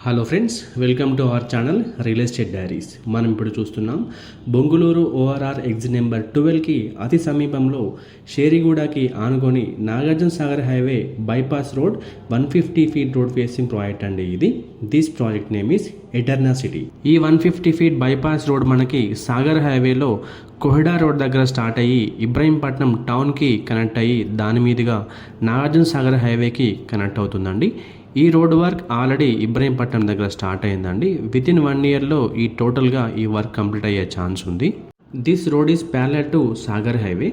Hello friends, welcome to our channel real estate diaries. మనం ఇప్పుడు చూస్తున్నాం బొంగుళూరు ఓఆర్ఆర్ ఎగ్జిట్ నెంబర్ 12కి అతి సమీపంలో షేరిగూడకి ఆనుకొని Nagarjuna Sagar highway bypass road 150 feet road facing project అండి ఇది. This project name is ఎటర్నా city. ఈ 150 ఫీట్ బైపాస్ రోడ్ మనకి సాగర్ హైవేలో కోహెడా రోడ్ దగ్గర స్టార్ట్ అయ్యి ఇబ్రహీంపట్నం టౌన్కి కనెక్ట్ అయ్యి దాని మీదుగా నాగార్జున సాగర్ హైవేకి కనెక్ట్ అవుతుందండి. ఈ రోడ్ వర్క్ ఆల్రెడీ ఇబ్రహీంపట్నం దగ్గర స్టార్ట్ అయిందండి. విత్ ఇన్ 1 ఇయర్లో ఈ టోటల్గా ఈ వర్క్ కంప్లీట్ అయ్యే ఛాన్స్ ఉంది. This road is parallel to Sagar highway.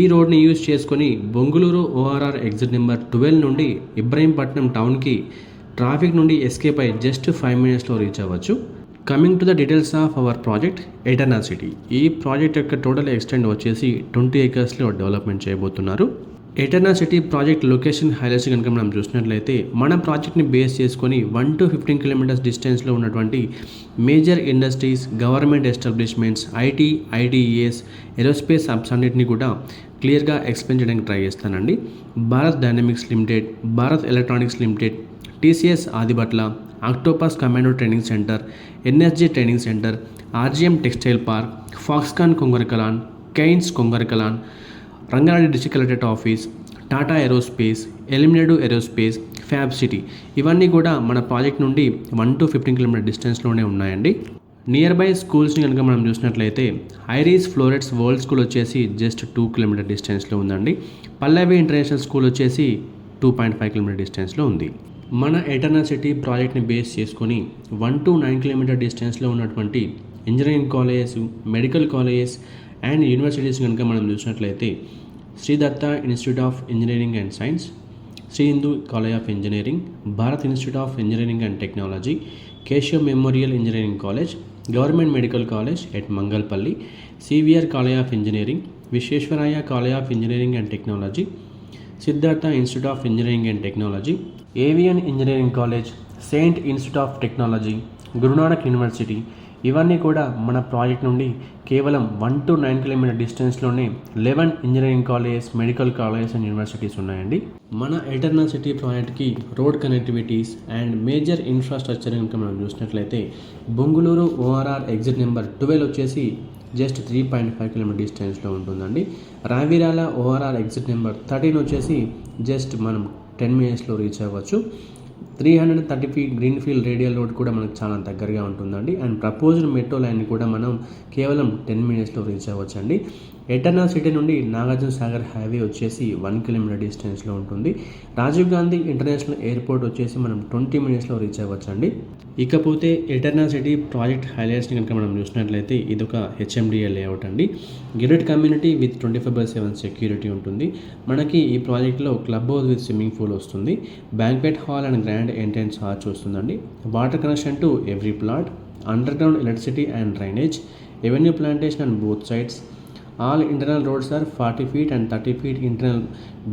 ఈ రోడ్ని యూజ్ చేసుకొని బొంగుళూరు ఓఆర్ఆర్ ఎగ్జిట్ నెంబర్ 12 నుండి ఇబ్రహీంపట్నం టౌన్కి ట్రాఫిక్ నుండి ఎస్కేప్ అయ్యి జస్ట్ 5 మినిట్స్లో రీచ్ అవ్వచ్చు. Coming to the details of our project ఎటర్నా city. ఈ ప్రాజెక్ట్ యొక్క టోటల్ ఎక్స్టెండ్ వచ్చేసి 20 ఏకర్స్లో డెవలప్మెంట్ చేయబోతున్నారు. ఎటర్నా సిటీ ప్రాజెక్ట్ లొకేషన్ హైలైట్స్ కనుక మనం చూసినట్లయితే మన ప్రాజెక్ట్ని బేస్ చేసుకొని 1 to 15 కిలోమీటర్స్ డిస్టెన్స్లో ఉన్నటువంటి major industries, government establishments, ITES, aerospace hubs అన్నింటినీ కూడా క్లియర్గా ఎక్స్ప్లెయిన్ చేయడానికి ట్రై చేస్తానండి. Bharat dynamics limited, Bharat electronics limited, TCS Adibatla, octopus commando training centre, NSG training centre, RGM textile park, Foxconn Kongarakalan, Kaynes Kongarakalan, Rangareddy district collectorate office, Tata aerospace, Eliminedu aerospace, fab city ఇవన్నీ కూడా మన project నుండి 1 to 15 kilometre డిస్టెన్స్లోనే ఉన్నాయండి. నియర్ బై స్కూల్స్ని కనుక మనం చూసినట్లయితే ఐరీస్ ఫ్లోరెట్స్ వరల్డ్ స్కూల్ వచ్చేసి జస్ట్ 2 కిలోమీటర్ డిస్టెన్స్లో ఉందండి. పల్లవి ఇంటర్నేషనల్ స్కూల్ వచ్చేసి 2.5 కిలోమీటర్ డిస్టెన్స్లో ఉంది. మన ఎటర్నా సిటీ ప్రాజెక్ట్ని బేస్ చేసుకొని 1 to 9 కిలోమీటర్ డిస్టెన్స్లో ఉన్నటువంటి engineering colleges, medical colleges and universities కనుక మనం చూసినట్లయితే Shri Datta institute of engineering and science, Shri Hindu college of engineering, Bharat institute of engineering and technology, Keshav memorial engineering college, government medical college at Mangalpalli, CVR college of engineering, Visvesvaraya college of engineering and technology, Siddhartha institute of engineering and technology, Avian engineering college, saint institute of technology, Guru Nanak university ఇవన్నీ కూడా మన project నుండి కేవలం 1 to 9 kilometer డిస్టెన్స్లోనే 11 engineering colleges, medical colleges and universities ఉన్నాయండి. మన Eterna city ప్రాజెక్ట్కి road connectivities and major infrastructure కనుక మనం చూసినట్లయితే బొంగుళూరు ఓఆర్ఆర్ ఎగ్జిట్ నెంబర్ 12 వచ్చేసి జస్ట్ 3.5 కిలోమీటర్ డిస్టెన్స్లో ఉంటుందండి. రావిరాల ఓఆర్ఆర్ ఎగ్జిట్ నెంబర్ 13 వచ్చేసి జస్ట్ మనం 10 మినిట్స్లో రీచ్ అవ్వచ్చు. 330 feet green field radial road కూడా మనకు చాలా దగ్గరగా ఉంటుందండి. అండ్ ప్రపోజ్డ్ మెట్రో లైన్ని కూడా మనం కేవలం 10 మినిట్స్లో రీచ్ అవ్వచ్చండి. ఎటర్నా సిటీ నుండి నాగార్జున సాగర్ హైవే వచ్చేసి 1 కిలోమీటర్ డిస్టెన్స్లో ఉంటుంది. రాజీవ్ గాంధీ ఇంటర్నేషనల్ ఎయిర్పోర్ట్ వచ్చేసి మనం 20 మినిట్స్లో రీచ్ అవ్వచ్చండి. ఇకపోతే ఎటర్నా సిటీ ప్రాజెక్ట్ హైలైట్స్ని కనుక మనం చూసినట్లయితే ఇదొక హెచ్ఎండిఏ లేఅవుట్ అండి. గేటెడ్ కమ్యూనిటీ విత్ 24/7 సెక్యూరిటీ ఉంటుంది. మనకి ఈ ప్రాజెక్ట్లో club house with swimming pool వస్తుంది. Banquet hall and grand entrance arch వస్తుందండి. Water connection to every plot, under ground electricity and drainage, avenue plantation and both sides. All internal roads are 40 feet and 30 feet internal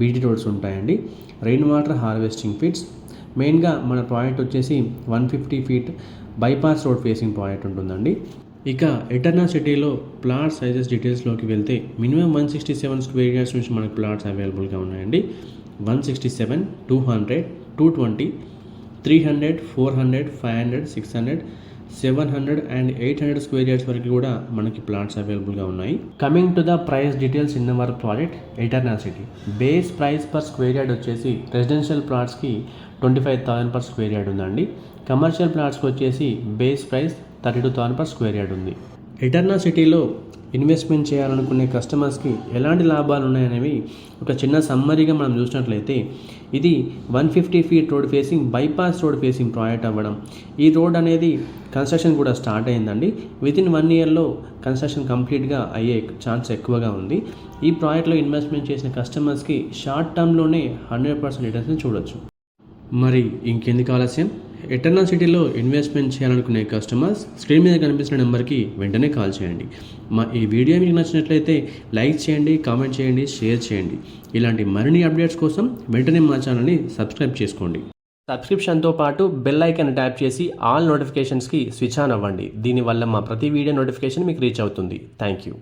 BT roads ఉంటాయండి. Rain water harvesting pits. మెయిన్గా మన project వచ్చేసి 150 feet bypass road facing project ఉంటుందండి. ఇక ఎటర్నా సిటీలో plot sizes డీటెయిల్స్లోకి వెళ్తే minimum 167 square yards నుంచి మనకు ప్లాట్స్ అవైలబుల్గా ఉన్నాయండి. 167, 200, 220, 300, 400, 500, 600, 700 అండ్ 800 స్క్వేర్ యార్డ్స్ వరకు కూడా మనకి ప్లాట్స్ అవైలబుల్గా ఉన్నాయి. Coming to the price details in our project ఎటర్నా city. Base price per square yard వచ్చేసి రెసిడెన్షియల్ ప్లాట్స్కి 25,000 పర్ స్క్వేర్ యార్డ్ ఉందండి. కమర్షియల్ ప్లాట్స్కి వచ్చేసి base price 32,000 per square yard ఉంది. ఎటర్నా సిటీలో ఇన్వెస్ట్మెంట్ చేయాలనుకునే కస్టమర్స్కి ఎలాంటి లాభాలు ఉన్నాయనేవి ఒక చిన్న సమ్మరీగా మనం చూసినట్లయితే ఇది 150 feet road facing bypass road facing project అవ్వడం. ఈ రోడ్ అనేది కన్స్ట్రక్షన్ కూడా స్టార్ట్ అయిందండి. విత్ ఇన్ 1 ఇయర్లో కన్స్ట్రక్షన్ కంప్లీట్గా అయ్యే ఛాన్స్ ఎక్కువగా ఉంది. ఈ ప్రాజెక్ట్లో ఇన్వెస్ట్మెంట్ చేసిన కస్టమర్స్కి షార్ట్ టర్మ్లోనే 100% రిటర్న్స్ని చూడొచ్చు. మరి ఇంకెందుకు ఆలస్యం? ఎటర్నా సిటీలో ఇన్వెస్ట్మెంట్ చేయాలనుకునే కస్టమర్స్ స్క్రీన్ మీద కనిపిస్తున్న నెంబర్కి వెంటనే కాల్ చేయండి. మా ఈ వీడియో మీకు నచ్చినట్లయితే లైక్ చేయండి, కామెంట్ చేయండి, షేర్ చేయండి. ఇలాంటి మరిన్ని అప్డేట్స్ కోసం వెంటనే మా ఛానల్ని సబ్స్క్రైబ్ చేసుకోండి. సబ్స్క్రిప్షన్తో పాటు బెల్ ఐకాన్ ట్యాప్ చేసి ఆల్ నోటిఫికేషన్స్కి స్విచ్ ఆన్ అవ్వండి. దీనివల్ల మా ప్రతి వీడియో నోటిఫికేషన్ మీకు రీచ్ అవుతుంది. Thank you.